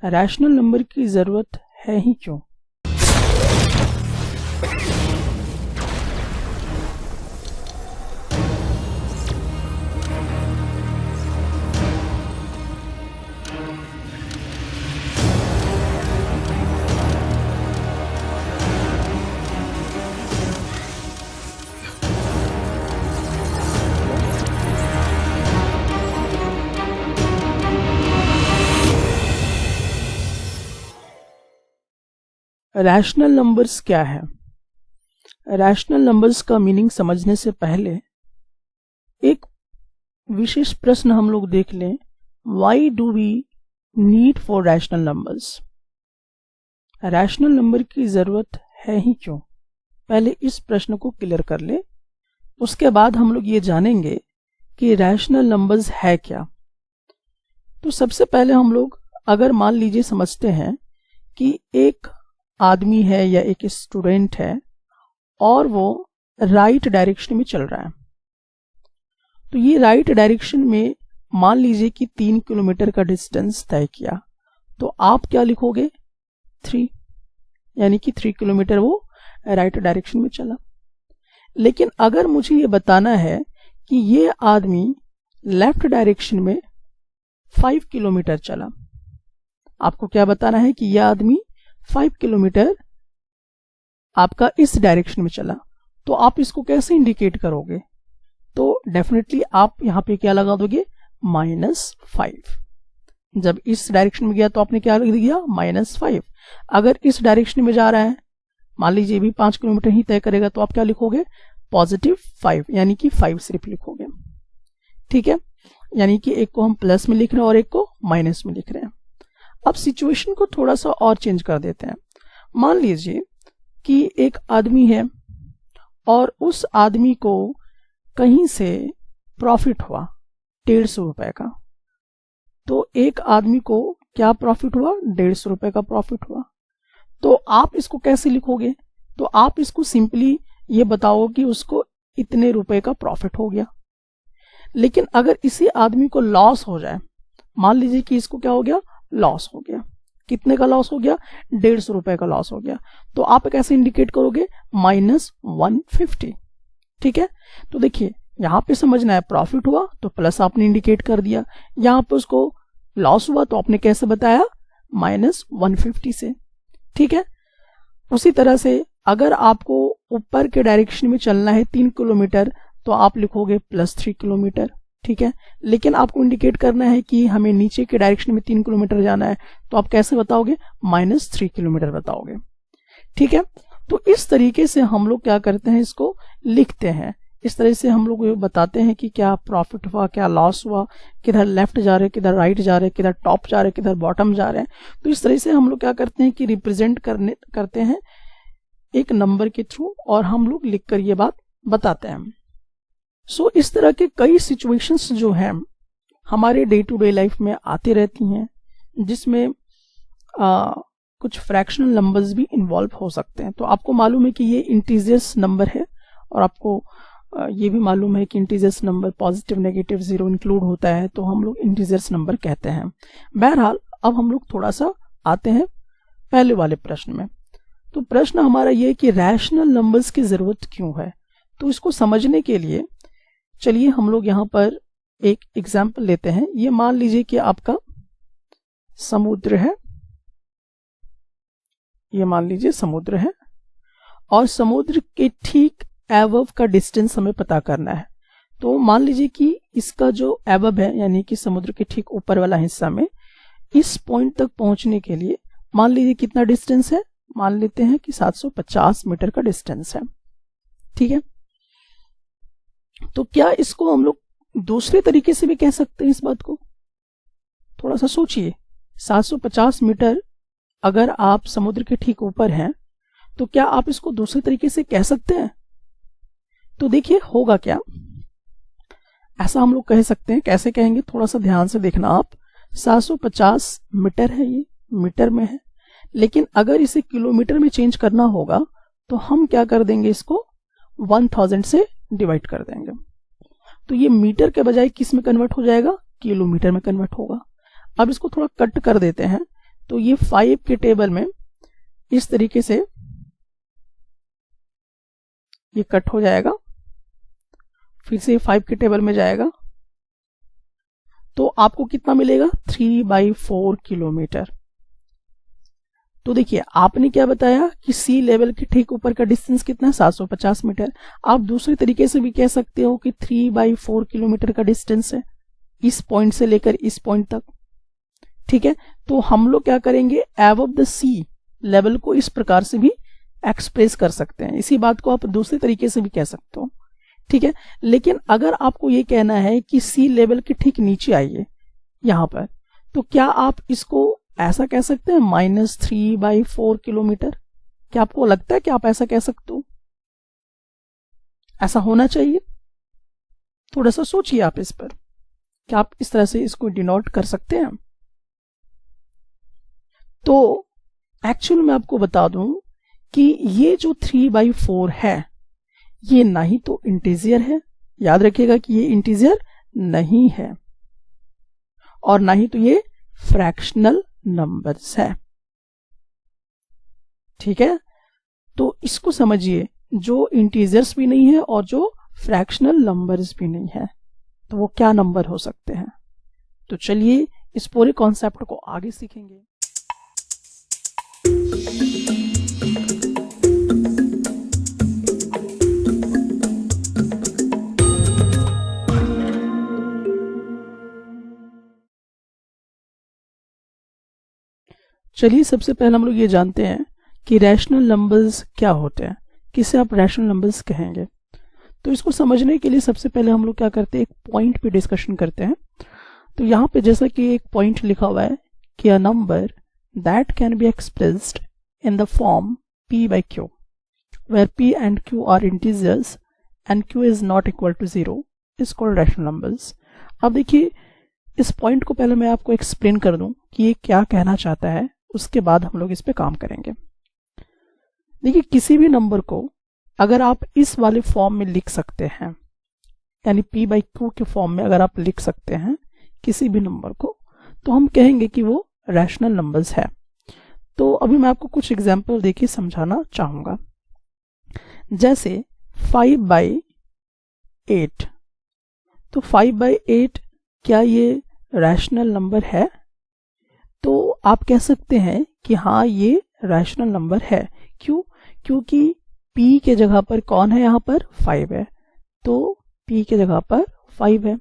Rational number की ज़रूरत है ही क्यों? रैशनल नंबर्स क्या है? रैशनल नंबर्स का मीनिंग समझने से पहले एक विशेष प्रश्न हम लोग देख लें, why do we need for rational numbers? Rational number की जरूरत है ही क्यों? पहले इस प्रश्न को क्लियर कर ले, उसके बाद हम लोग ये जानेंगे कि रैशनल नंबर्स है क्या। तो सबसे पहले हम लोग अगर मान लीजिए समझते हैं कि एक आदमी है या एक स्टूडेंट है और वो राइट डायरेक्शन में चल रहा है, तो ये राइट डायरेक्शन में मान लीजिए कि 3 किलोमीटर का डिस्टेंस तय किया, तो आप क्या लिखोगे? 3, यानी कि 3 किलोमीटर वो राइट डायरेक्शन में चला। लेकिन अगर मुझे ये बताना है कि ये आदमी लेफ्ट डायरेक्शन में 5 किलोमीटर चला, आपको क्या बताना है कि यह आदमी 5 किलोमीटर आपका इस डायरेक्शन में चला, तो आप इसको कैसे इंडिकेट करोगे? तो डेफिनेटली आप यहां पे क्या लगा दोगे? -5। जब इस डायरेक्शन में गया तो आपने क्या लिख दिया? -5। अगर इस डायरेक्शन में जा रहा है, मान लीजिए भी 5 किलोमीटर ही तय करेगा, तो आप क्या लिखोगे? +5, यानी कि 5 सिर्फ लिखोगे। ठीक है, यानी कि एक को हम प्लस में लिख रहे हैं और एक को माइनस में लिख रहे हैं। अब सिचुएशन को थोड़ा सा और चेंज कर देते हैं। मान लीजिए कि एक आदमी है और उस आदमी को कहीं से प्रॉफिट हुआ 150 रुपए का। तो एक आदमी को क्या प्रॉफिट हुआ? 150 रुपए का प्रॉफिट हुआ। तो आप इसको कैसे लिखोगे? तो आप इसको सिंपली ये बताओ कि उसको इतने रुपए का प्रॉफिट हो गया। लेकिन अगर इसी आदमी को लॉस हो जाए, मान लीजिए कि इसको क्या हो गया? लॉस हो गया। कितने का लॉस हो गया? 150 रुपए का लॉस हो गया। तो आप कैसे इंडिकेट करोगे? -150। ठीक है, तो देखिए यहां पे समझना है, प्रॉफिट हुआ तो प्लस आपने इंडिकेट कर दिया, यहां पे उसको लॉस हुआ तो आपने कैसे बताया? -150 से। ठीक है, उसी तरह से अगर आपको ऊपर के डायरेक्शन में चलना है 3 किलोमीटर, तो आप लिखोगे +3 किलोमीटर। ठीक है, लेकिन आपको इंडिकेट करना है कि हमें नीचे के डायरेक्शन में 3 किलोमीटर जाना है, तो आप कैसे बताओगे? -3 किलोमीटर बताओगे। ठीक है, तो इस तरीके से हम लोग क्या करते हैं, इसको लिखते हैं। इस तरह से हम लोग बताते हैं कि क्या प्रॉफिट हुआ, क्या लॉस हुआ, किधर लेफ्ट जा रहे, किधर राइट जा रहे, किधर टॉप जा रहे, किधर बॉटम जा रहे हैं। तो इस तरह से हम लोग क्या करते हैं कि रिप्रेजेंट करते हैं एक नंबर के थ्रू, और हम लोग लिखकर ये बात बताते हैं। सो इस तरह के कई सिचुएशंस जो हैं हमारे डे टू डे लाइफ में आती रहती हैं, जिसमें कुछ फ्रैक्शनल नंबर्स भी इन्वॉल्व हो सकते हैं। तो आपको मालूम है कि ये इंटीजर्स नंबर है, और आपको ये भी मालूम है कि integers number positive, negative, zero include होता है, तो हम लोग इंटीजर्स नंबर कहते हैं। बहरहाल अब हम लोग थोड़ा सा आते हैं पहले वाले प्रश्न में। तो प्रश्न हमारा ये कि रैशनल नंबर्स की जरूरत क्यों है? तो इसको समझने के लिए चलिए हम लोग यहाँ पर एक एग्जाम्पल लेते हैं। ये मान लीजिए कि आपका समुद्र है, ये मान लीजिए समुद्र है, और समुद्र के ठीक एबव का डिस्टेंस हमें पता करना है। तो मान लीजिए कि इसका जो एबव है, यानी कि समुद्र के ठीक ऊपर वाला हिस्सा में, इस पॉइंट तक पहुंचने के लिए मान लीजिए कितना डिस्टेंस है? मान लेते हैं कि 750 मीटर का डिस्टेंस है। ठीक है, तो क्या इसको हम लोग दूसरे तरीके से भी कह सकते हैं? इस बात को थोड़ा सा सोचिए। 750 मीटर अगर आप समुद्र के ठीक ऊपर हैं, तो क्या आप इसको दूसरे तरीके से कह सकते हैं? तो देखिए होगा क्या, ऐसा हम लोग कह सकते हैं। कैसे कहेंगे? थोड़ा सा ध्यान से देखना आप। 750 मीटर है, ये मीटर में है, लेकिन अगर इसे किलोमीटर में चेंज करना होगा तो हम क्या कर देंगे? इसको 1000 से डिवाइड कर देंगे। तो ये मीटर के बजाय किस में कन्वर्ट हो जाएगा? किलोमीटर में कन्वर्ट होगा। अब इसको थोड़ा कट कर देते हैं, तो ये 5 के टेबल में इस तरीके से ये कट हो जाएगा, फिर से 5 के टेबल में जाएगा, तो आपको कितना मिलेगा 3/4 किलोमीटर। तो देखिए आपने क्या बताया कि सी लेवल के ठीक ऊपर का डिस्टेंस कितना है 750 मीटर। आप दूसरे तरीके से भी कह सकते हो कि 3/4 किलोमीटर का डिस्टेंस है इस पॉइंट से लेकर इस पॉइंट तक। ठीक है, तो हम लोग क्या करेंगे, अबव द सी लेवल को इस प्रकार से भी एक्सप्रेस कर सकते हैं। इसी बात को आप दूसरे तरीके से भी कह सकते हो। ठीक है, लेकिन अगर आपको ये कहना है कि सी लेवल के ठीक नीचे आइए यहां पर, तो क्या आप इसको ऐसा कह सकते हैं -3/4 किलोमीटर? क्या आपको लगता है कि आप ऐसा कह सकते हो? ऐसा होना चाहिए? थोड़ा सा सोचिए आप इस पर, क्या आप इस तरह से इसको डिनोट कर सकते हैं? तो एक्चुअल में आपको बता दूं कि ये जो 3/4 है ये ना ही तो इंटीजर है, याद रखिएगा कि ये इंटीजर नहीं है, और ना ही तो ये फ्रैक्शनल नंबर्स है। ठीक है, तो इसको समझिए, जो इंटीजर्स भी नहीं है और जो फ्रैक्शनल नंबर्स भी नहीं है, तो वो क्या नंबर हो सकते हैं? तो चलिए इस पूरे कॉन्सेप्ट को आगे सीखेंगे। चलिए सबसे पहले हम लोग ये जानते हैं कि रैशनल नंबर्स क्या होते हैं, किसे आप रैशनल नंबर्स कहेंगे। तो इसको समझने के लिए सबसे पहले हम लोग क्या करते हैं, एक पॉइंट पे डिस्कशन करते हैं। तो यहाँ पे जैसा कि एक पॉइंट लिखा हुआ है कि a number that can be expressed in the form p/q where p and q are integers and q is not equal to 0 is called rational numbers। अब देखिए इस पॉइंट को पहले मैं आपको एक्सप्लेन कर दूं कि ये क्या कहना चाहता है, उसके बाद हम लोग इस पे काम करेंगे। देखिए किसी भी नंबर को अगर आप इस वाले फॉर्म में लिख सकते हैं, यानी p/q के फॉर्म में अगर आप लिख सकते हैं किसी भी नंबर को, तो हम कहेंगे कि वो रैशनल नंबर्स है। तो अभी मैं आपको कुछ एग्जांपल देके समझाना चाहूंगा। जैसे 5/8, तो 5/8 क्या ये रैशनल नंबर है? तो आप कह सकते हैं कि हाँ ये रैशनल नंबर है। क्यों? क्योंकि p के जगह पर कौन है, यहाँ पर 5 है, तो p के जगह पर 5 है,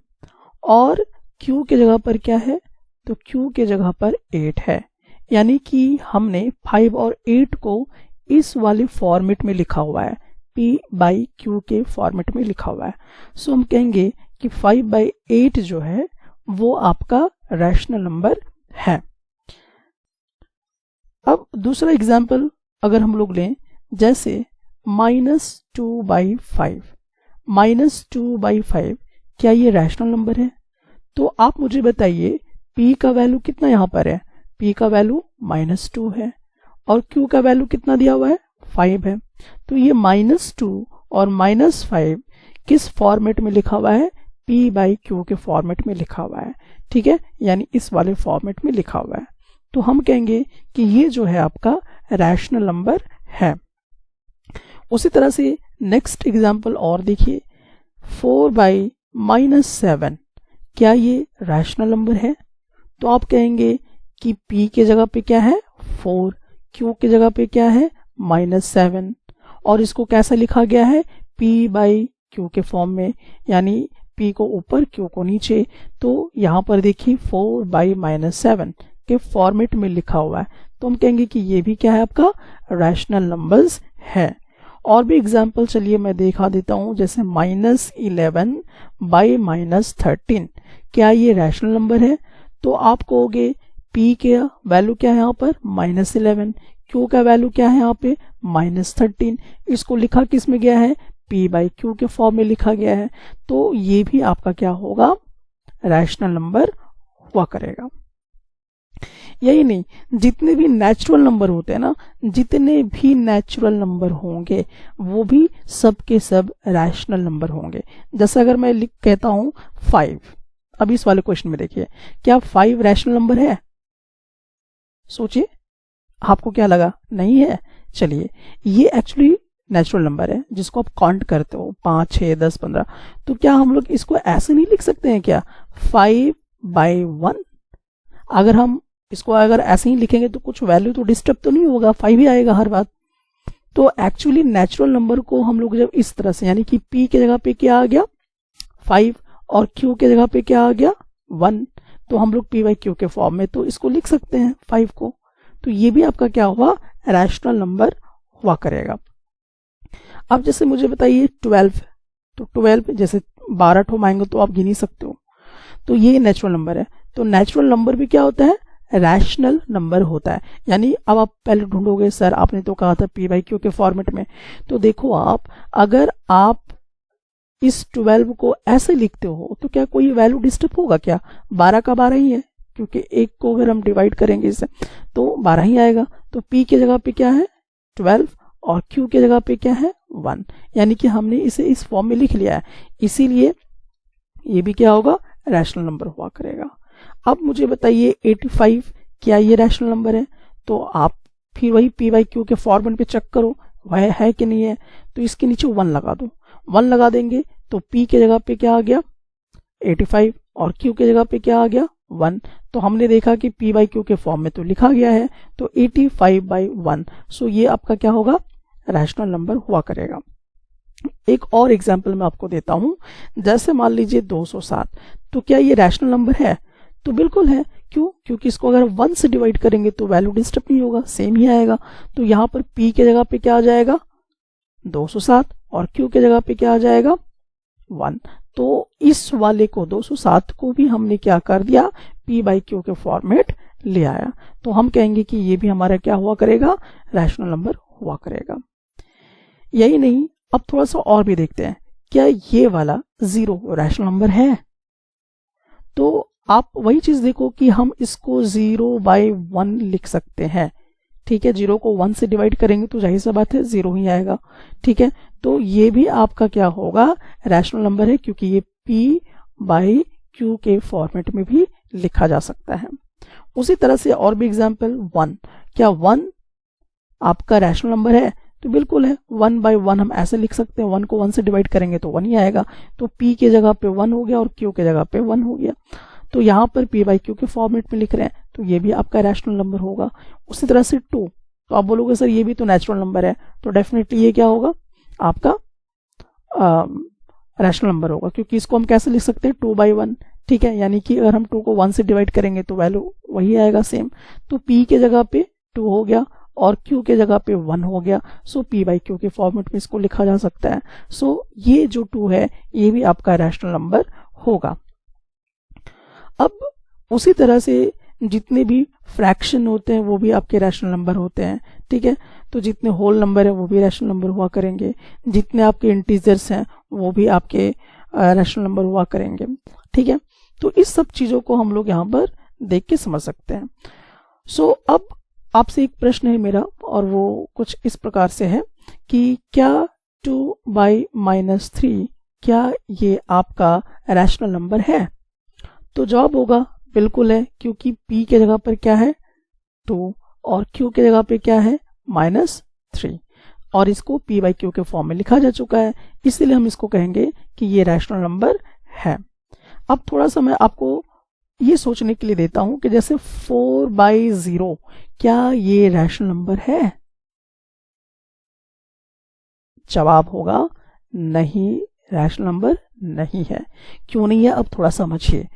और q के जगह पर क्या है, तो q के जगह पर 8 है। यानी कि हमने 5 और 8 को इस वाले फॉर्मेट में लिखा हुआ है, p/q के फॉर्मेट में लिखा हुआ है। सो हम कहेंगे कि 5/8 जो है वो आपका रैशनल नंबर है। अब दूसरा एग्जाम्पल अगर हम लोग लें, जैसे -2/5, -2/5 क्या ये रैशनल नंबर है? तो आप मुझे बताइए p का वैल्यू कितना यहाँ पर है, p का वैल्यू -2 है, और q का वैल्यू कितना दिया हुआ है, 5 है। तो ये -2 और -5 किस फॉर्मेट में लिखा हुआ है, p/q के फॉर्मेट में लिखा हुआ है। ठीक है, यानी इस वाले फॉर्मेट में लिखा हुआ है। तो हम कहेंगे कि ये जो है आपका रैशनल नंबर है। उसी तरह से नेक्स्ट एग्जांपल और देखिए, 4/-7 क्या ये रैशनल नंबर है? तो आप कहेंगे कि p के जगह पे क्या है 4, q के जगह पे क्या है -7, और इसको कैसा लिखा गया है, p/q के फॉर्म में, यानी p को ऊपर q को नीचे। तो यहाँ पर देखिए 4/-7 के फॉर्मेट में लिखा हुआ है, तो हम कहेंगे कि ये भी क्या है, आपका रैशनल नंबर्स है। और भी एग्जाम्पल चलिए मैं दिखा देता हूं, जैसे -11/-13 क्या ये रैशनल नंबर है? तो आप कहोगे p के वैल्यू क्या है यहाँ पर -11, q का वैल्यू क्या है यहाँ पे -13, इसको लिखा किस में गया है, p/q के फॉर्म में लिखा गया है। तो ये भी आपका क्या होगा, रैशनल नंबर हुआ करेगा। यही नहीं, जितने भी नेचुरल नंबर होते हैं ना, जितने भी नेचुरल नंबर होंगे वो भी सब के सब रैशनल नंबर होंगे। जैसे अगर मैं कहता हूं 5, अब इस वाले क्वेश्चन में देखिए, क्या 5 रैशनल नंबर है? सोचिए, आपको क्या लगा? नहीं है। चलिए, ये एक्चुअली नेचुरल नंबर है जिसको आप काउंट करते हो 5, 6, 10, 15। तो क्या हम लोग इसको ऐसे नहीं लिख सकते हैं क्या? 5/1। अगर हम इसको अगर ऐसे ही लिखेंगे तो कुछ वैल्यू तो डिस्टर्ब तो नहीं होगा, 5 ही आएगा हर बार। तो एक्चुअली नेचुरल नंबर को हम लोग जब इस तरह से, यानी कि p के जगह पे क्या आ गया 5 और q के जगह पे क्या आ गया 1, तो हम लोग p/q के फॉर्म में तो इसको लिख सकते हैं 5 को। तो ये भी आपका क्या हुआ? रैशनल नंबर हुआ करेगा। अब जैसे मुझे बताइए 12, तो 12 जैसे 12 ठो आएंगे तो आप गिन ही सकते हो। तो ये नेचुरल नंबर है। तो नेचुरल नंबर भी क्या होता है? रैशनल नंबर होता है। यानी अब आप पहले ढूंढोगे, सर आपने तो कहा था p/q के फॉर्मेट में। तो देखो, आप अगर आप इस 12 को ऐसे लिखते हो तो क्या कोई वैल्यू डिस्टर्ब होगा क्या? 12 का 12 ही है, क्योंकि एक को अगर हम डिवाइड करेंगे इससे तो 12 ही आएगा। तो p के जगह पे क्या है 12 और q के जगह पे क्या है 1, यानी कि हमने इसे इस फॉर्म में लिख लिया है। इसीलिए ये भी क्या होगा? रैशनल नंबर हुआ करेगा। अब मुझे बताइए 85, क्या ये रैशनल नंबर है? तो आप फिर वही p/q के फॉर्मेट पे चेक करो वह है कि नहीं है। तो इसके नीचे 1 लगा दो। 1 लगा देंगे तो p के जगह पे क्या आ गया 85 और q के जगह पे क्या आ गया 1। तो हमने देखा कि p/q के फॉर्म में तो लिखा गया है, तो 85/1। सो ये आपका क्या होगा? रैशनल नंबर हुआ करेगा। एक और एग्जांपल मैं आपको देता हूं। जैसे मान लीजिए 207, तो क्या ये रैशनल नंबर है? तो बिल्कुल है। क्यों? क्योंकि इसको अगर 1 से डिवाइड करेंगे तो वैल्यू डिस्टर्ब नहीं होगा, सेम ही आएगा। तो यहाँ पर p के जगह पे क्या आ जाएगा 207 और q के जगह पे क्या आ जाएगा 1। तो इस वाले को 207 को भी हमने क्या कर दिया? p/q के फॉर्मेट ले आया। तो हम कहेंगे कि ये भी हमारा क्या हुआ करेगा? रैशनल नंबर हुआ करेगा। यही नहीं, अब थोड़ा सा और भी देखते हैं। क्या ये वाला 0 रैशनल नंबर है? तो आप वही चीज देखो कि हम इसको 0/1 लिख सकते हैं। ठीक है, 0 को 1 से डिवाइड करेंगे तो जाहिर सा बात है 0 ही आएगा। ठीक है, तो ये भी आपका क्या होगा? रैशनल नंबर है, क्योंकि ये p/q के फॉर्मेट में भी लिखा जा सकता है। उसी तरह से और भी एग्जाम्पल 1, क्या 1 आपका रैशनल नंबर है? तो बिल्कुल है। 1/1 हम ऐसे लिख सकते हैं, 1 को 1 से डिवाइड करेंगे तो 1 ही आएगा। तो p के जगह पे 1 हो गया और q के जगह पे 1 हो गया। तो यहाँ पर p/q के फॉर्मेट में लिख रहे हैं, तो ये भी आपका रैशनल नंबर होगा। उसी तरह से 2, तो आप बोलोगे सर ये भी तो नेचुरल नंबर है, तो डेफिनेटली ये क्या होगा? आपका रैशनल नंबर होगा, क्योंकि इसको हम कैसे लिख सकते हैं 2/1। ठीक है, यानी कि अगर हम 2 को 1 से डिवाइड करेंगे तो वैल्यू वही आएगा सेम। तो p के जगह पे 2 हो गया और q के जगह पे 1 हो गया। सो p/q के फॉर्मेट में इसको लिखा जा सकता है। सो ये जो 2 है ये भी आपका रैशनल नंबर होगा। अब उसी तरह से जितने भी फ्रैक्शन होते हैं वो भी आपके रैशनल नंबर होते हैं। ठीक है, तो जितने होल नंबर है वो भी रैशनल नंबर हुआ करेंगे, जितने आपके इंटीजर्स हैं वो भी आपके रैशनल नंबर हुआ करेंगे। ठीक है, तो इस सब चीजों को हम लोग यहाँ पर देख के समझ सकते हैं। सो अब आपसे एक प्रश्न है मेरा, और वो कुछ इस प्रकार से है कि क्या 2/-3 क्या ये आपका रैशनल नंबर है? तो जवाब होगा बिल्कुल है, क्योंकि p के जगह पर क्या है 2 और q के जगह पे क्या है -3, और इसको p/q के फॉर्म में लिखा जा चुका है, इसलिए हम इसको कहेंगे कि ये रैशनल नंबर है। अब थोड़ा सा मैं आपको ये सोचने के लिए देता हूं कि जैसे 4/0 क्या ये रैशनल नंबर है? जवाब होगा नहीं, रैशनल नंबर नहीं है। क्यों नहीं है? अब थोड़ा समझिए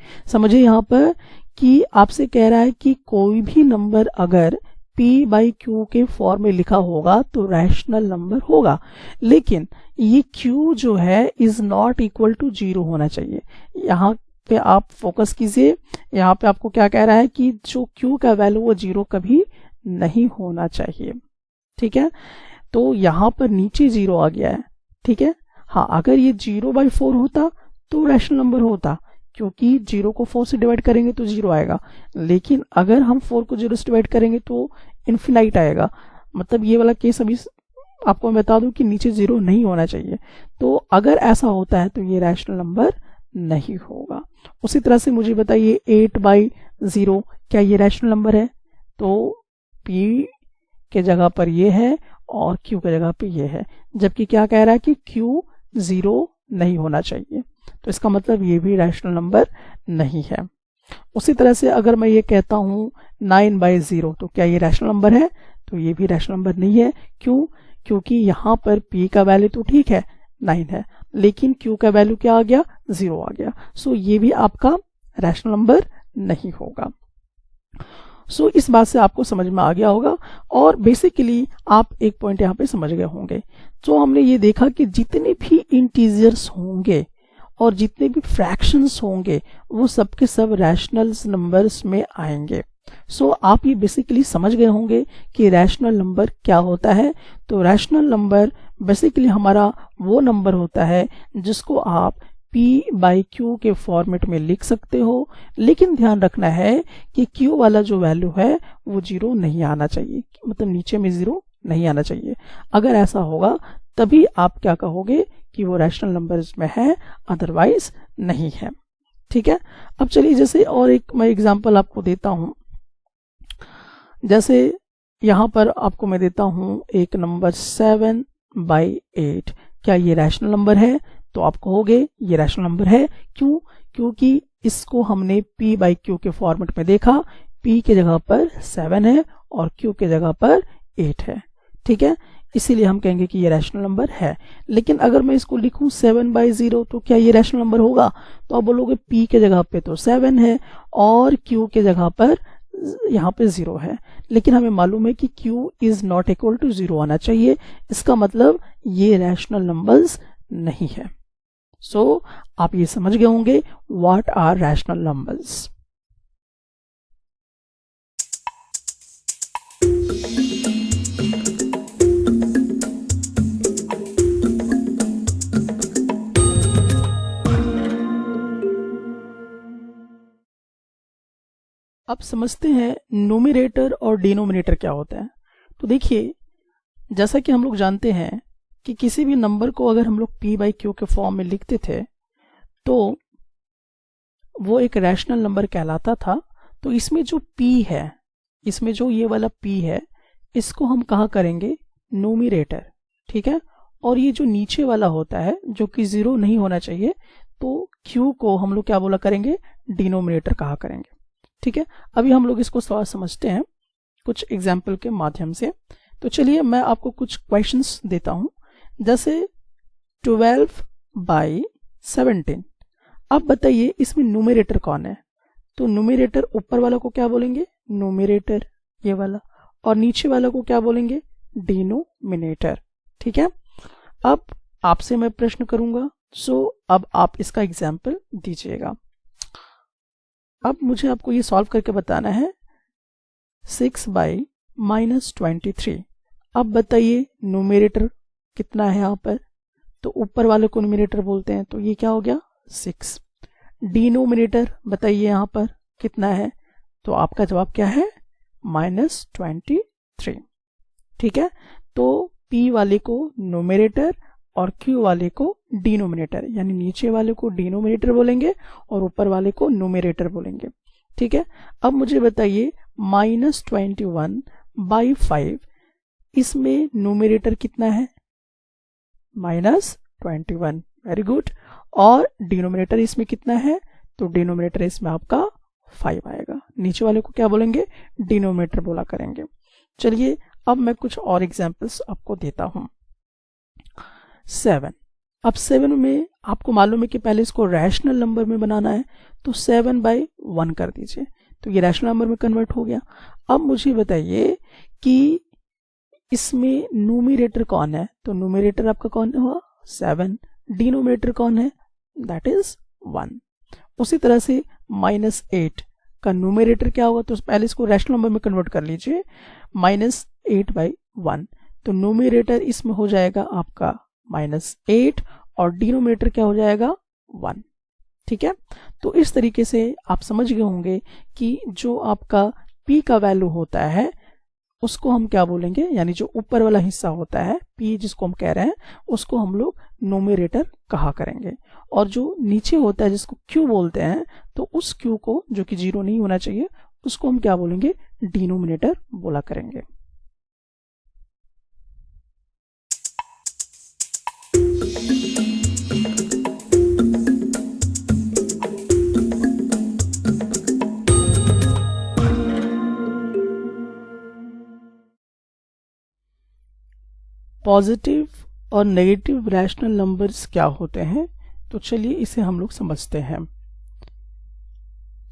यहाँ पर कि आपसे कह रहा है कि कोई भी नंबर अगर p/q के फॉर्म में लिखा होगा तो रैशनल नंबर होगा, लेकिन ये q जो है इज नॉट इक्वल टू 0 होना चाहिए। यहाँ पे आप फोकस कीजिए, यहाँ पे आपको क्या कह रहा है कि जो q का वैल्यू वो 0 कभी नहीं होना चाहिए। ठीक है, तो यहाँ पर नीचे 0 आ गया है। ठीक है, हाँ, अगर ये 0/4 होता तो रैशनल नंबर होता, क्योंकि 0 को 4 से डिवाइड करेंगे तो 0 आएगा, लेकिन अगर हम 4 को 0 से डिवाइड करेंगे तो इन्फिनाइट आएगा। मतलब ये वाला केस अभी आपको मैं बता दूं कि नीचे 0 नहीं होना चाहिए। तो अगर ऐसा होता है तो ये रैशनल नंबर नहीं होगा। उसी तरह से मुझे बताइए 8/0 क्या ये रैशनल नंबर है? तो P के जगह पर ये है और Q के जगह पे ये है, जबकि क्या कह रहा है कि Q 0 नहीं होना चाहिए, तो इसका मतलब ये भी रैशनल नंबर नहीं है। उसी तरह से अगर मैं ये कहता हूँ 9/0, तो क्या ये रैशनल नंबर है? तो ये भी रैशनल नंबर नहीं है। क्यों? क्योंकि यहाँ पर P का वैल्यू तो ठीक है 9 है, लेकिन Q का वैल्यू क्या आ गया? 0 आ गया। सो ये भी आपका रैशनल नंबर नहीं होगा। सो इस बात से आपको समझ में आ गया होगा। और बेसिकली आप एक पॉइंट यहाँ पे समझ गए होंगे। तो हमने ये देखा कि जितने भी इंटीजर्स होंगे और जितने भी फ्रैक्शंस होंगे वो सब के सब रैशनल नंबर्स में आएंगे। सो आप ये बेसिकली समझ गए होंगे कि रैशनल नंबर क्या होता है। तो रैशनल नंबर बेसिकली हमारा वो नंबर होता है जिसको आप P/Q के फॉर्मेट में लिख सकते हो, लेकिन ध्यान रखना है कि Q वाला जो वैल्यू है वो 0 नहीं आना चाहिए, मतलब नीचे में 0 नहीं आना चाहिए। अगर ऐसा होगा तभी आप क्या कहोगे कि वो रैशनल नंबर्स में है, अदरवाइज नहीं है। ठीक है। अब चलिए जैसे और एक मैं एग्जांपल आपको देता हूं। जैसे यहां पर आपको मैं देता हूं एक नंबर 7/8। क्या ये रैशनल नंबर है? तो आप कहोगे ये रैशनल नंबर है। क्यों? क्योंकि इसको हमने P/Q के फॉर्मेट में देखा। P के जगह पर 7 है और Q के जगह पर 8 है। ठीक है, इसीलिए हम कहेंगे कि ये रैशनल नंबर है। लेकिन अगर मैं इसको लिखूं 7/0, तो क्या ये रैशनल नंबर होगा? तो आप बोलोगे P के जगह पे तो 7 है और Q के जगह पर यहाँ पे 0 है, लेकिन हमें मालूम है कि Q is not equal to 0 आना चाहिए। इसका मतलब ये रैशनल नंबर्स नहीं है। सो आप ये समझ गए होंगे व्हाट आर रैशनल नंबर्स। अब समझते हैं न्यूमरेटर और डिनोमिनेटर क्या होता है। तो देखिए, जैसा कि हम लोग जानते हैं कि किसी भी नंबर को अगर हम लोग P/Q के फॉर्म में लिखते थे तो वो एक रैशनल नंबर कहलाता था। तो इसमें जो P है, इसमें जो ये वाला P है, इसको हम कहा करेंगे न्यूमरेटर। ठीक है, और ये जो नीचे वाला होता है जो कि 0 नहीं होना चाहिए, तो Q को हम लोग क्या बोला करेंगे? डिनोमिनेटर कहा करेंगे। ठीक है, अभी हम लोग इसको थोड़ा समझते हैं कुछ एग्जाम्पल के माध्यम से। तो चलिए मैं आपको कुछ क्वेश्चंस देता हूं। जैसे 12/17। अब बताइए इसमें न्यूमरेटर कौन है? तो न्यूमरेटर ऊपर वाला को क्या बोलेंगे? न्यूमरेटर, ये वाला। और नीचे वाला को क्या बोलेंगे? डिनोमिनेटर। ठीक है, अब आपसे मैं प्रश्न करूंगा, सो अब आप इसका एग्जाम्पल दीजिएगा। अब मुझे आपको ये सॉल्व करके बताना है 6/-23। अब बताइए न्यूमरेटर कितना है यहाँ पर? तो ऊपर वाले को न्यूमरेटर बोलते हैं, तो ये क्या हो गया? 6। डिनोमिनेटर बताइए यहाँ पर कितना है? तो आपका जवाब क्या है? -23। ठीक है, तो P वाले को न्यूमरेटर और Q वाले को डिनोमिनेटर, यानी नीचे वाले को डिनोमिनेटर बोलेंगे और ऊपर वाले को न्यूमरेटर बोलेंगे। ठीक है, अब मुझे बताइए -21/5, इसमें न्यूमरेटर कितना है? -21। Very good. और डिनोमिनेटर इसमें कितना है? तो डिनोमिनेटर इसमें आपका 5 आएगा। नीचे वाले को क्या बोलेंगे? डिनोमिनेटर बोला करेंगे। चलिए अब मैं कुछ और एग्जांपल्स आपको देता हूं। 7। अब 7 में आपको मालूम है कि पहले इसको रैशनल नंबर में बनाना है, तो 7/1 कर दीजिए, तो ये रैशनल नंबर में कन्वर्ट हो गया। अब मुझे बताइए कि इसमें न्यूमरेटर कौन है? तो न्यूमरेटर आपका कौन हुआ? 7। डिनोमिनेटर कौन है? That is 1। उसी तरह से -8 का न्यूमरेटर क्या होगा? तो पहले इसको रैशनल नंबर में कन्वर्ट कर लीजिए, -8/1। तो न्यूमरेटर इसमें हो जाएगा आपका -8 और डिनोमिनेटर क्या हो जाएगा? 1। ठीक है, तो इस तरीके से आप समझ गए होंगे कि जो आपका P का वैल्यू होता है उसको हम क्या बोलेंगे, यानी जो ऊपर वाला हिस्सा होता है P जिसको हम कह रहे हैं, उसको हम लोग न्यूमरेटर कहा करेंगे। और जो नीचे होता है जिसको Q बोलते हैं, तो उस Q को, जो कि 0 नहीं होना चाहिए, उसको हम क्या बोलेंगे, डिनोमिनेटर बोला करेंगे। पॉजिटिव और नेगेटिव रैशनल नंबर्स क्या होते हैं, तो चलिए इसे हम लोग समझते हैं।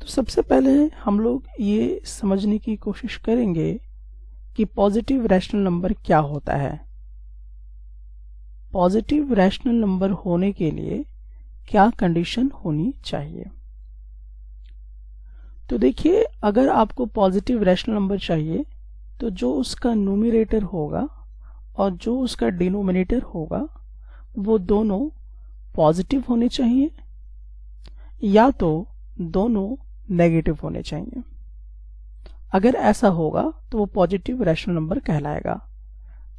तो सबसे पहले हम लोग ये समझने की कोशिश करेंगे कि पॉजिटिव रैशनल नंबर क्या होता है। पॉजिटिव रैशनल नंबर होने के लिए क्या कंडीशन होनी चाहिए। तो देखिए, अगर आपको पॉजिटिव रैशनल नंबर चाहिए तो जो उसका न्यूमरेटर होगा और जो उसका डिनोमिनेटर होगा वो दोनों पॉजिटिव होने चाहिए या तो दोनों नेगेटिव होने चाहिए। अगर ऐसा होगा तो वो पॉजिटिव रैशनल नंबर कहलाएगा।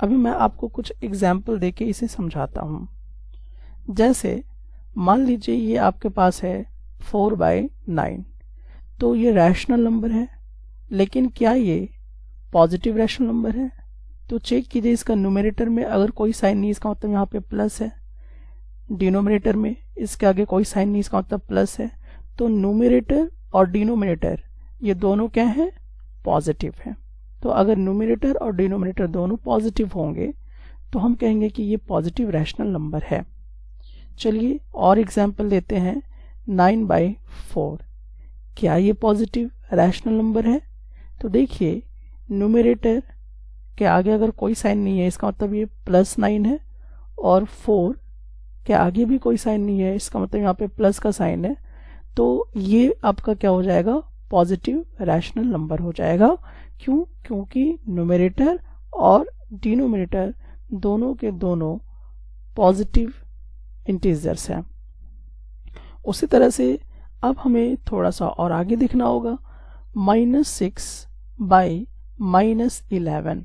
अभी मैं आपको कुछ एग्जाम्पल देके इसे समझाता हूं। जैसे मान लीजिए ये आपके पास है 4/9, तो ये रैशनल नंबर है, लेकिन क्या ये पॉजिटिव रैशनल नंबर है? तो चेक कीजिए, इसका न्यूमरेटर में अगर कोई साइन नहीं, इसका मतलब यहाँ पे प्लस है। डिनोमिनेटर में इसके आगे कोई साइन नहीं, इसका मतलब प्लस है। तो न्यूमरेटर और डिनोमिनेटर ये दोनों क्या है, पॉजिटिव है। तो अगर न्यूमरेटर और डिनोमिनेटर दोनों पॉजिटिव होंगे तो हम कहेंगे कि ये पॉजिटिव रैशनल नंबर है। चलिए और एग्जाम्पल लेते हैं, 9/4। क्या ये पॉजिटिव रैशनल नंबर है? तो देखिए, न्यूमरेटर के आगे अगर कोई साइन नहीं है, इसका मतलब ये +9 है, और 4 के आगे भी कोई साइन नहीं है, इसका मतलब यहाँ पे प्लस का साइन है। तो ये आपका क्या हो जाएगा, पॉजिटिव रैशनल नंबर हो जाएगा। क्यों? क्योंकि न्यूमरेटर और डिनोमिनेटर दोनों के दोनों पॉजिटिव इंटीजर्स हैं। उसी तरह से अब हमें थोड़ा सा और आगे देखना होगा, -6/-11।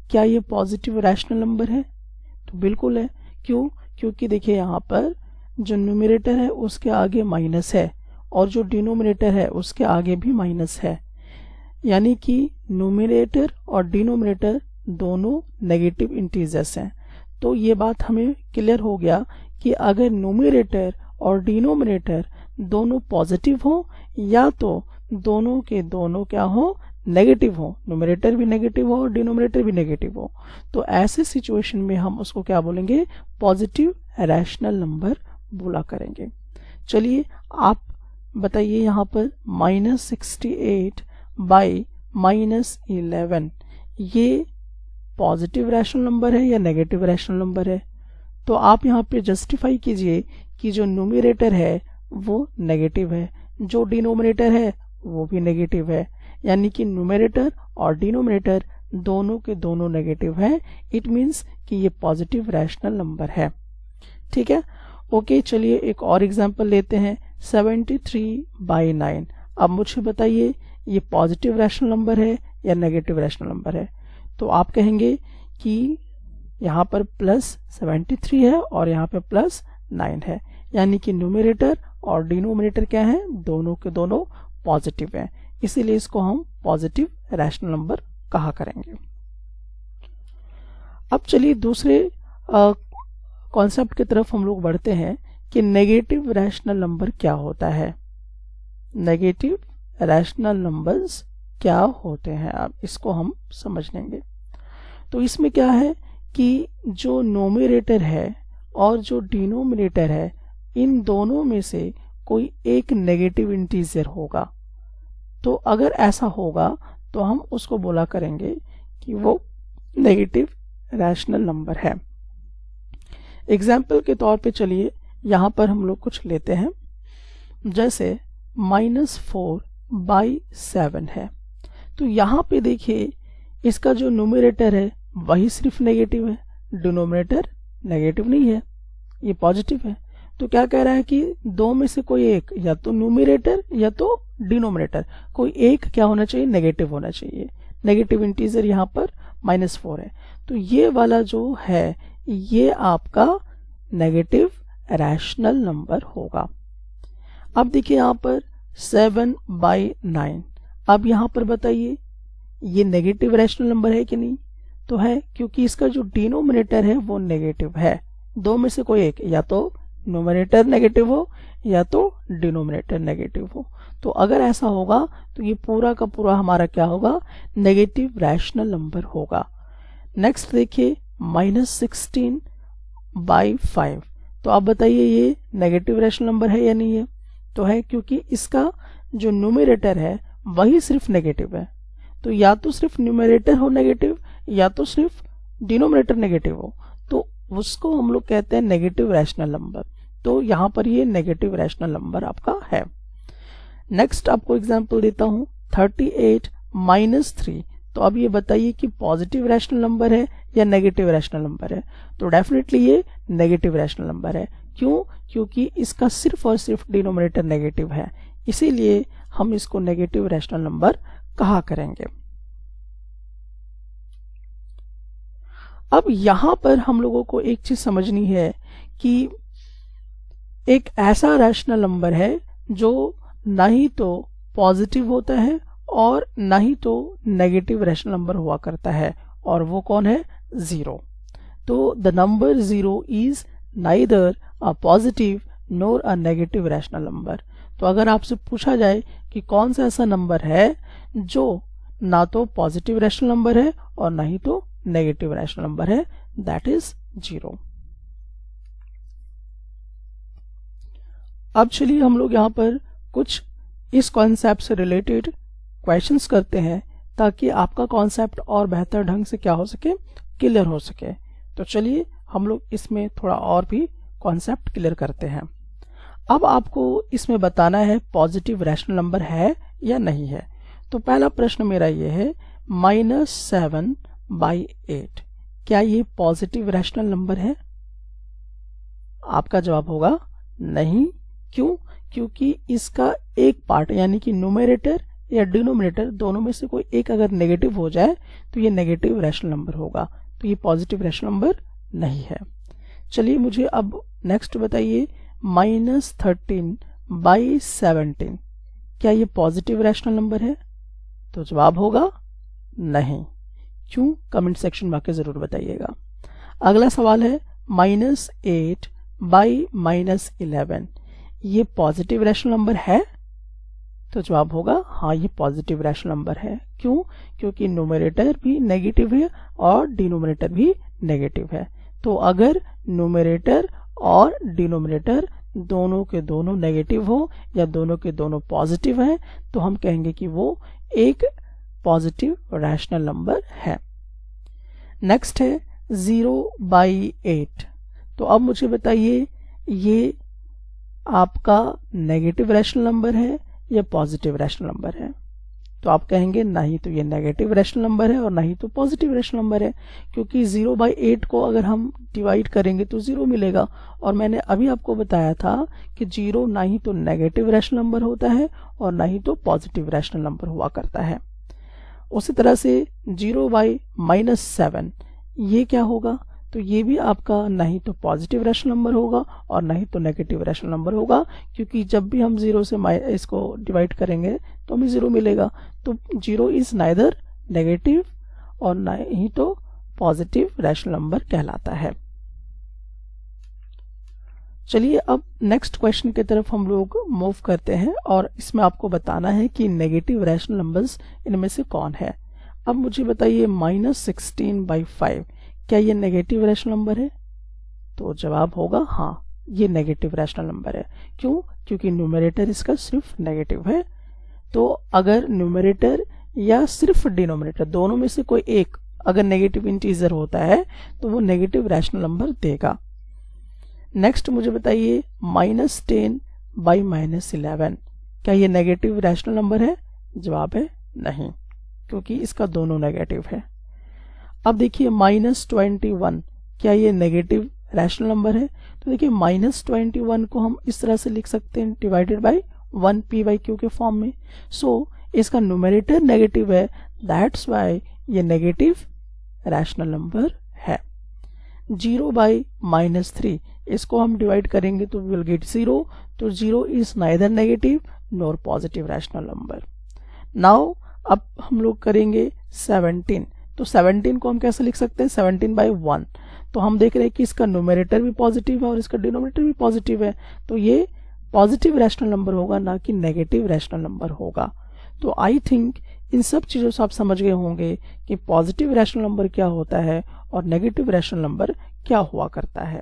क्या ये पॉजिटिव रैशनल नंबर है? तो बिल्कुल है। क्यों? क्योंकि देखिए यहाँ पर जो न्यूमरेटर है उसके आगे माइनस है और जो डिनोमिनेटर है उसके आगे भी माइनस है, यानी कि न्यूमरेटर और डिनोमिनेटर दोनों नेगेटिव इंटीजर्स हैं। तो ये बात हमें क्लियर हो गया कि अगर न्यूमरेटर और डिनोमिनेटर दोनों पॉजिटिव हो या तो दोनों के दोनों क्या हो, नेगेटिव हो, न्यूमरेटर भी नेगेटिव हो और डिनोमिनेटर भी नेगेटिव हो, तो ऐसे सिचुएशन में हम उसको क्या बोलेंगे, पॉजिटिव रैशनल नंबर बोला करेंगे। चलिए आप बताइए, यहाँ पर -68/-11 ये पॉजिटिव रैशनल नंबर है या नेगेटिव रैशनल नंबर है? तो आप यहाँ पे जस्टिफाई कीजिए कि जो न्यूमरेटर है वो नेगेटिव है, जो डिनोमिनेटर है वो भी नेगेटिव है, यानी कि न्यूमरेटर और डिनोमिनेटर दोनों के दोनों नेगेटिव है। इट मीन्स कि ये पॉजिटिव रैशनल नंबर है। ठीक है, ओके। चलिए एक और एग्जांपल लेते हैं, 73/9। अब मुझे बताइए ये पॉजिटिव रैशनल नंबर है या नेगेटिव रैशनल नंबर है? तो आप कहेंगे कि यहाँ पर +73 है और यहाँ पे +9 है, यानी कि न्यूमरेटर और डिनोमिनेटर क्या है, दोनों के दोनों पॉजिटिव हैं, इसीलिए इसको हम पॉजिटिव रैशनल नंबर कहा करेंगे। अब चलिए दूसरे कॉन्सेप्ट की तरफ हम लोग बढ़ते हैं कि नेगेटिव रैशनल नंबर क्या होता है। नेगेटिव रैशनल नंबर्स क्या होते हैं, अब इसको हम समझ लेंगे। तो इसमें क्या है कि जो न्यूमरेटर है और जो डिनोमिनेटर है, इन दोनों में से कोई एक नेगेटिव इंटीजर होगा। तो अगर ऐसा होगा तो हम उसको बोला करेंगे कि वो नेगेटिव रैशनल नंबर है। एग्जाम्पल के तौर पे चलिए यहाँ पर हम लोग कुछ लेते हैं, जैसे -4/7 है। तो यहाँ पे देखिए इसका जो न्यूमरेटर है वही सिर्फ नेगेटिव है, डिनोमिनेटर नेगेटिव नहीं है, ये पॉजिटिव है। तो क्या कह रहा है कि दो में से कोई एक, या तो न्यूमरेटर या तो डिनोमिनेटर, कोई एक क्या होना चाहिए, नेगेटिव होना चाहिए। नेगेटिव इंटीजर यहाँ पर -4 है, तो ये वाला जो है ये आपका नेगेटिव रैशनल नंबर होगा। अब देखिए यहाँ पर 7/9, अब यहाँ पर बताइए ये नेगेटिव रैशनल नंबर है कि नहीं, तो है, क्योंकि इसका जो डिनोमिनेटर है वो नेगेटिव है। दो में से कोई एक, या तो न्यूमरेटर नेगेटिव हो या तो डिनोमिनेटर नेगेटिव हो। तो अगर ऐसा होगा तो ये पूरा का पूरा हमारा क्या होगा, नेगेटिव रैशनल नंबर होगा। नेक्स्ट देखिए -16/5, तो आप बताइए ये नेगेटिव रैशनल नंबर है या नहीं है, तो है, क्योंकि इसका जो न्यूमरेटर है वही सिर्फ नेगेटिव है। तो या तो सिर्फ न्यूमरेटर हो नेगेटिव या तो सिर्फ डिनोमिनेटर नेगेटिव हो, तो उसको हम लोग कहते हैं नेगेटिव रैशनल नंबर। तो यहाँ पर ये नेगेटिव रैशनल नंबर आपका है। नेक्स्ट आपको एग्जांपल देता हूँ 38-3, तो अब ये बताइए कि पॉजिटिव रैशनल नंबर है या नेगेटिव रैशनल नंबर है, तो डेफिनेटली ये नेगेटिव रैशनल नंबर है। क्यों, क्योंकि इसका सिर्फ और सिर्फ डिनोमिनेटर नेगेटिव है, इसीलिए हम इसको नेगेटिव रैशनल नंबर कहा करेंगे। अब यहां पर हम लोगों को एक चीज समझनी है कि एक ऐसा रैशनल नंबर है जो ना ही तो पॉजिटिव होता है और ना ही तो नेगेटिव रैशनल नंबर हुआ करता है, और वो कौन है, 0। तो the number 0 is neither a positive NOR a negative rational number. तो अगर आपसे पूछा जाए कि कौन सा ऐसा नंबर है जो ना तो पॉजिटिव रैशनल नंबर है और ना ही तो नेगेटिव रैशनल नंबर है, दैट इज 0। अब चलिए हम लोग यहाँ पर कुछ इस कॉन्सेप्ट से रिलेटेड क्वेश्चंस करते हैं ताकि आपका कॉन्सेप्ट और बेहतर ढंग से क्या हो सके, क्लियर हो सके। तो चलिए हम लोग इसमें थोड़ा और भी कॉन्सेप्ट क्लियर करते हैं। अब आपको इसमें बताना है पॉजिटिव रैशनल नंबर है या नहीं है। तो पहला प्रश्न मेरा ये है, -7/8 क्या ये पॉजिटिव रैशनल नंबर है? आपका जवाब होगा नहीं। क्यों? क्योंकि इसका एक पार्ट यानी कि न्यूमरेटर या डिनोमिनेटर दोनों में से कोई एक अगर नेगेटिव हो जाए तो ये नेगेटिव रैशनल नंबर होगा, तो ये पॉजिटिव रैशनल नंबर नहीं है। चलिए मुझे अब नेक्स्ट बताइए, -13/17 क्या ये पॉजिटिव रैशनल नंबर है? तो जवाब होगा नहीं। क्यों? कमेंट सेक्शन में आके जरूर बताइएगा। अगला सवाल है -8/-11 ये पॉजिटिव रैशनल नंबर है? तो जवाब होगा हाँ, ये पॉजिटिव रैशनल नंबर है। क्यों? क्योंकि न्यूमरेटर भी नेगेटिव है और डिनोमिनेटर भी नेगेटिव है। तो अगर न्यूमरेटर और डिनोमिनेटर दोनों के दोनों नेगेटिव हो या दोनों के दोनों पॉजिटिव हैं तो हम कहेंगे कि वो एक पॉजिटिव रैशनल नंबर है। नेक्स्ट है 0/8, तो अब मुझे बताइए ये आपका नेगेटिव रैशनल नंबर है या पॉजिटिव रैशनल नंबर है? तो आप कहेंगे नहीं, तो ये नेगेटिव रैशनल नंबर है और नहीं तो पॉजिटिव रैशनल नंबर है, क्योंकि 0/8 को अगर हम डिवाइड करेंगे तो 0 मिलेगा। और मैंने अभी आपको बताया था कि 0 ना ही तो नेगेटिव रैशनल नंबर होता है और ना ही तो पॉजिटिव रैशनल नंबर हुआ करता है। उसी तरह से 0/-7 ये क्या होगा? तो ये भी आपका नहीं तो पॉजिटिव रैशनल नंबर होगा और नहीं तो नेगेटिव रैशनल नंबर होगा, क्योंकि जब भी हम 0 से इसको डिवाइड करेंगे तो हमें 0 मिलेगा। तो 0 इज नाइदर नेगेटिव और ना ही तो पॉजिटिव रैशनल नंबर कहलाता है। चलिए अब नेक्स्ट क्वेश्चन की तरफ हम लोग मूव करते हैं और इसमें आपको बताना है कि नेगेटिव रैशनल नंबर्स इनमें से कौन है। अब मुझे बताइए -16/5 क्या ये नेगेटिव रैशनल नंबर है? तो जवाब होगा हाँ, ये नेगेटिव रैशनल नंबर है। क्यों? क्योंकि न्यूमरेटर इसका सिर्फ नेगेटिव है। तो अगर न्यूमरेटर या सिर्फ डिनोमिनेटर दोनों में से कोई एक अगर नेगेटिव इंटीजर होता है तो वो नेगेटिव रैशनल नंबर देगा। नेक्स्ट मुझे बताइए -10/-11 क्या ये नेगेटिव रैशनल नंबर है? जवाब है नहीं, क्योंकि इसका दोनों नेगेटिव है। अब देखिए -21 क्या ये नेगेटिव रैशनल नंबर है? तो देखिए -21 को हम इस तरह से लिख सकते हैं डिवाइडेड बाय 1p/q के फॉर्म में। सो इसका न्यूमरेटर नेगेटिव है, दैट्स वाई ये नेगेटिव रैशनल नंबर है। 0/-3 इसको हम डिवाइड करेंगे तो विल गेट 0, तो 0 is neither negative nor positive rational number. Now अब हम लोग करेंगे 17। तो 17 को हम कैसे लिख सकते हैं, 17/1। तो हम देख रहे हैं कि इसका न्यूमरेटर भी पॉजिटिव है और इसका डिनोमिनेटर भी पॉजिटिव है, तो ये पॉजिटिव रैशनल नंबर होगा, ना कि नेगेटिव रैशनल नंबर होगा। तो आई थिंक इन सब चीज़ों से आप समझ गए होंगे कि पॉजिटिव रैशनल नंबर क्या होता है और नेगेटिव रैशनल नंबर क्या हुआ करता है।